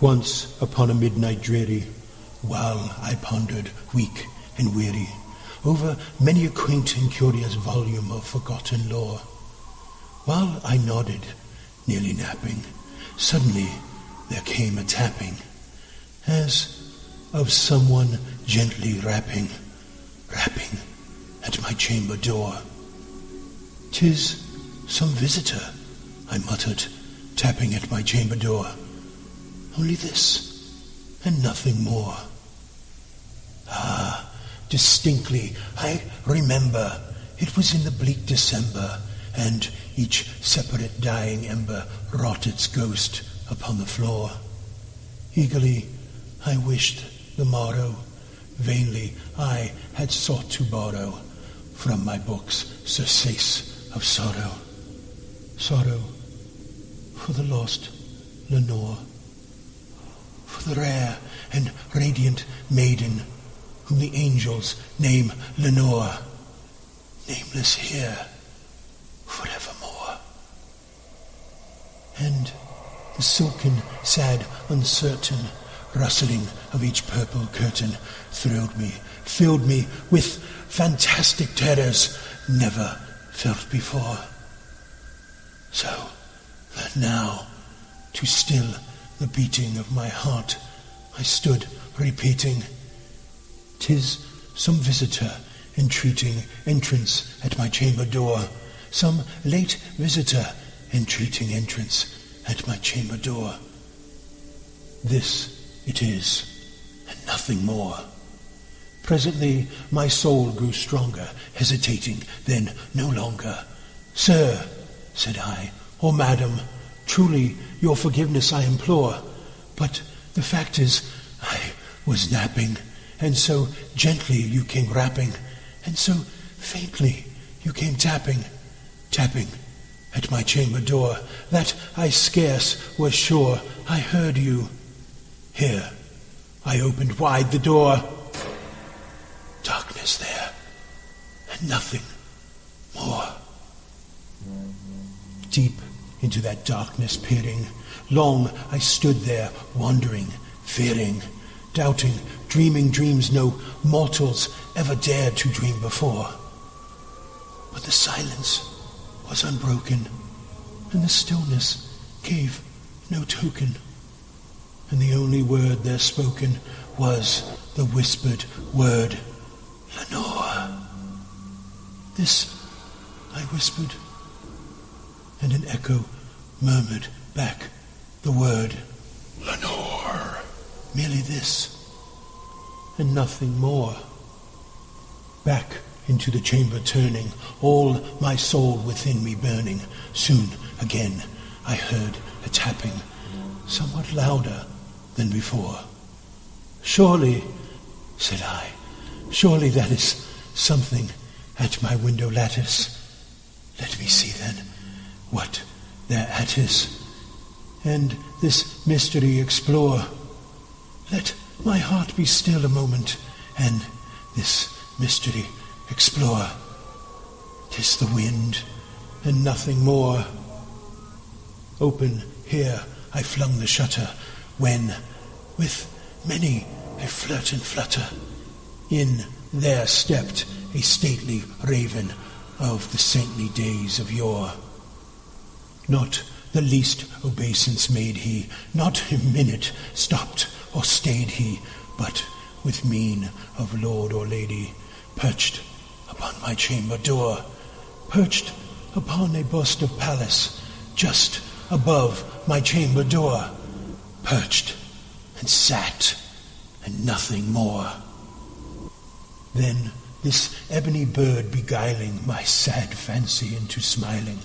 Once upon a midnight dreary, while I pondered, weak and weary, over many a quaint and curious volume of forgotten lore, while I nodded, nearly napping, suddenly there came a tapping, as of someone gently rapping at my chamber door. "'Tis some visitor," I muttered, tapping at my chamber door. "Only this, and nothing more." Ah, distinctly I remember, it was in the bleak December, and each separate dying ember wrought its ghost upon the floor. Eagerly I wished the morrow, vainly I had sought to borrow from my books surcease of sorrow. Sorrow for the lost Lenore, for the rare and radiant maiden whom the angels name Lenore, nameless here forevermore. And the silken, sad, uncertain rustling of each purple curtain thrilled me, filled me with fantastic terrors never felt before. So that now, to still the beating of my heart, I stood repeating, "'Tis some visitor entreating entrance at my chamber door, some late visitor entreating entrance at my chamber door. This it is, and nothing more." Presently my soul grew stronger, hesitating then no longer. "Sir," said I, "or madam, truly your forgiveness I implore, but the fact is I was napping, and so gently you came rapping, and so faintly you came tapping at my chamber door, that I scarce was sure I heard you. Here I opened wide the door. Darkness there, and nothing more." Deep into that darkness peering, long I stood there, wondering, fearing, doubting, dreaming dreams no mortals ever dared to dream before. But the silence was unbroken, and the stillness gave no token, and the only word there spoken was the whispered word, "Lenore." "This," I whispered, and an echo murmured back the word, "Lenore." Merely this, and nothing more. Back into the chamber turning, all my soul within me burning, soon again I heard a tapping, somewhat louder than before. "Surely," said I, "surely that is something at my window lattice. Let me see then what thereat is, and this mystery explore. Let my heart be still a moment, and this mystery explore. 'Tis the wind, and nothing more." Open here I flung the shutter, when, with many a flirt and flutter, in there stepped a stately raven of the saintly days of yore. Not the least obeisance made he, not a minute stopped or stayed he, but with mien of lord or lady, perched upon my chamber door, perched upon a bust of Pallas, just above my chamber door, perched and sat, and nothing more. Then this ebony bird beguiling my sad fancy into smiling,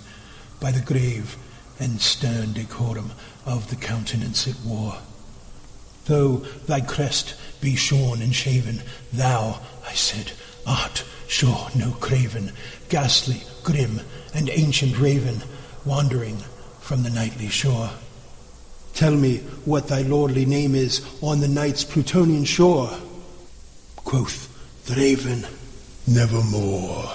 by the grave and stern decorum of the countenance it wore. "Though thy crest be shorn and shaven, thou," I said, "art sure no craven, ghastly, grim, and ancient raven, wandering from the nightly shore. Tell me what thy lordly name is on the night's Plutonian shore." Quoth the raven, "Nevermore."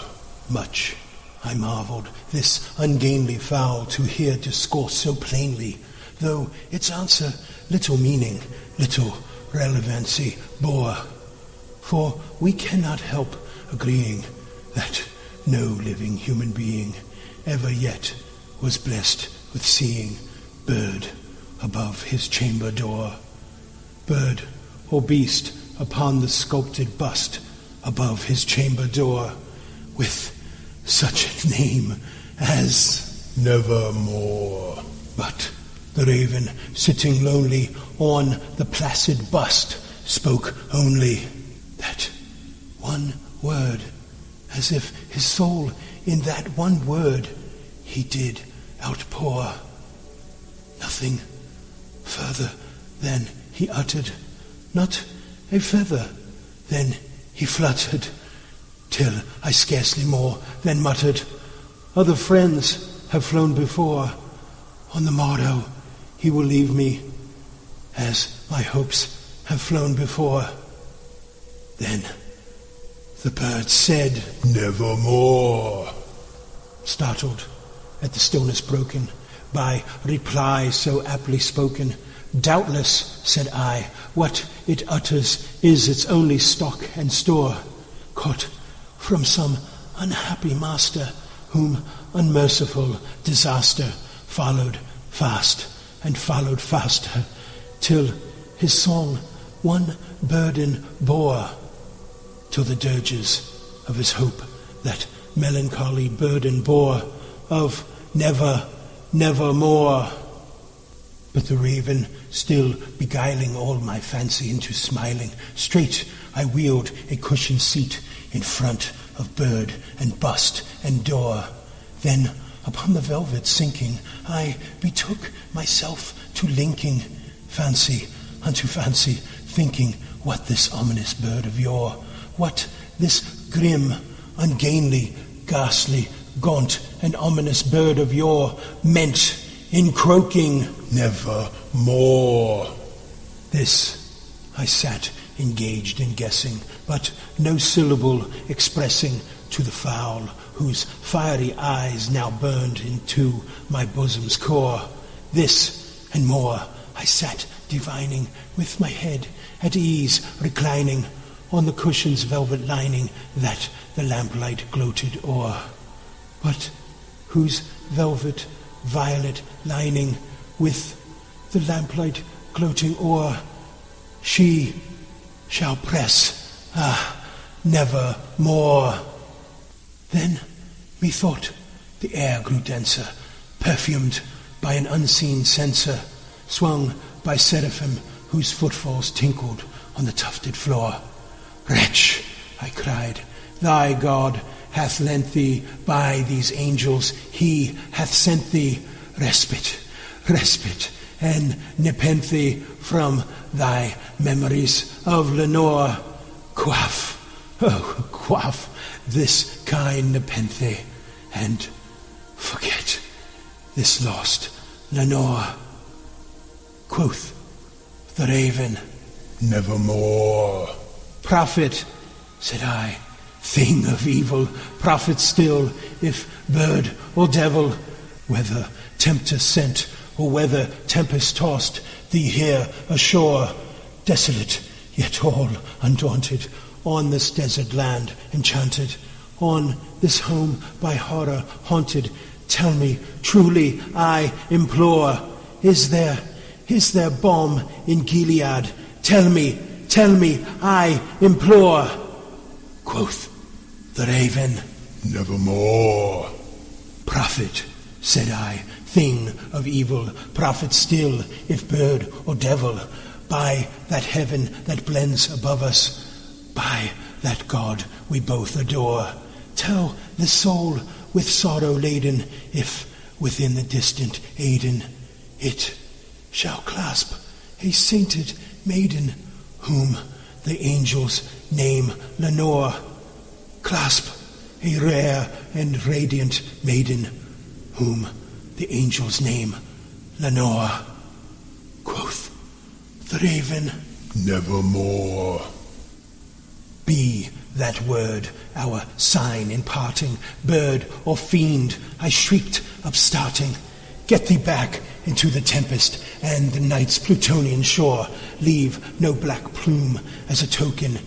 Much I marveled this ungainly fowl to hear discourse so plainly, though its answer little meaning, little relevancy bore. For we cannot help agreeing that no living human being ever yet was blessed with seeing bird above his chamber door, bird or beast upon the sculpted bust above his chamber door, with such a name as Nevermore. But the raven, sitting lonely on the placid bust, spoke only that one word, as if his soul in that one word he did outpour. Nothing further than he uttered, not a feather then he fluttered, till I scarcely more than muttered, other friends have flown before. On the morrow he will leave me, as my hopes have flown before. Then the bird said, Nevermore. Startled at the stillness broken by reply so aptly spoken, doubtless, said I, what it utters is its only stock and store, caught from some unhappy master, whom unmerciful disaster followed fast and followed faster, till his song one burden bore, till the dirges of his hope that melancholy burden bore of nevermore. But the raven, still beguiling all my fancy into smiling, straight I wheeled a cushioned seat in front of bird and bust and door. Then upon the velvet sinking, I betook myself to linking fancy unto fancy, thinking what this ominous bird of yore, what this grim, ungainly, ghastly, gaunt, and ominous bird of yore meant in croaking Nevermore. This I sat engaged in guessing, but no syllable expressing to the fowl, whose fiery eyes now burned into my bosom's core. This and more I sat divining, with my head at ease reclining on the cushion's velvet lining that the lamplight gloated o'er, but whose velvet violet lining with the lamplight gloating o'er she shall press, nevermore. Then methought the air grew denser, perfumed by an unseen censer, swung by seraphim whose footfalls tinkled on the tufted floor. Wretch, I cried, thy God hath lent thee by these angels, he hath sent thee respite, and nepenthe from thy memories of Lenore. Quaff this kind nepenthe, and forget this lost Lenore. Quoth the raven, Nevermore. Prophet, said I, thing of evil, prophet still, if bird or devil, whether tempter sent or whether tempest tossed thee here ashore, desolate yet all undaunted, on this desert land enchanted, on this home by horror haunted, tell me truly, I implore, is there balm in Gilead? Tell me, I implore. Quoth the raven, Nevermore. Prophet, said I, thing of evil, prophet still, if bird or devil, by that heaven that blends above us, by that God we both adore, tell the soul with sorrow laden, if within the distant Aidenn it shall clasp a sainted maiden, whom the angels name Lenore, clasp a rare and radiant maiden, whom the angels name Lenore. Quoth the raven, Nevermore. Be that word our sign in parting, bird or fiend, I shrieked upstarting, get thee back into the tempest and the night's Plutonian shore. Leave no black plume as a token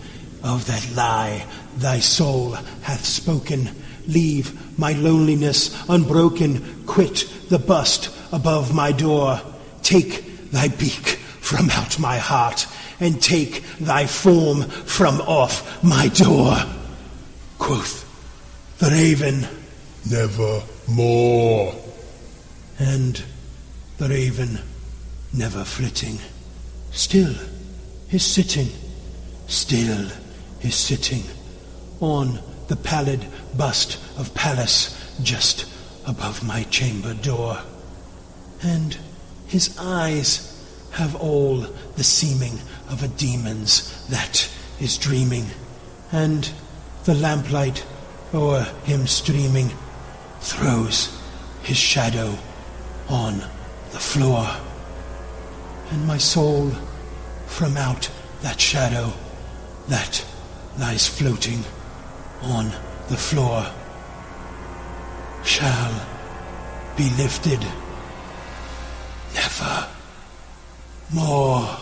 of that lie thy soul hath spoken. Leave my loneliness unbroken. Quit the bust above my door. Take thy beak from out my heart, and take thy form from off my door. Quoth the raven, Nevermore. And the raven, never flitting, still is sitting, still is sitting on the pallid bust of Pallas just above my chamber door. And his eyes have all the seeming of a demon's that is dreaming, and the lamplight o'er him streaming throws his shadow on the floor. And my soul from out that shadow that lies floating on the floor shall be lifted never more.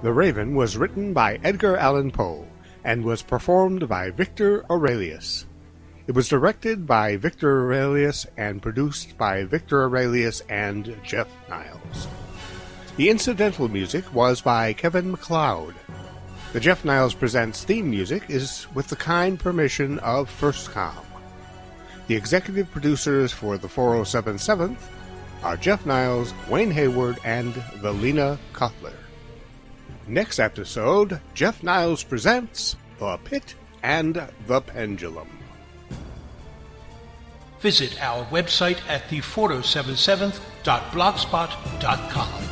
The Raven was written by Edgar Allan Poe and was performed by Viktor Aurelius. It was directed by Viktor Aurelius and produced by Viktor Aurelius and Jeff Niles. The incidental music was by Kevin MacLeod. The Jeff Niles Presents theme music is with the kind permission of FirstCom. The executive producers for the 407.7th are Jeff Niles, Wayne Hayward, and Velina Kotler. Next episode, Jeff Niles presents The Pit and the Pendulum. Visit our website at the407.blogspot.com.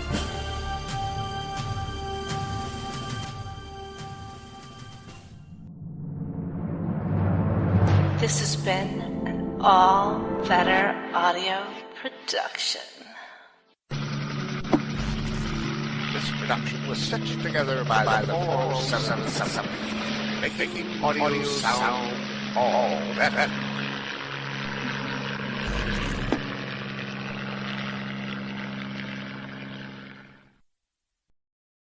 This has been an All Better Audio production. This production was stitched together by the 407, making audio sound all better.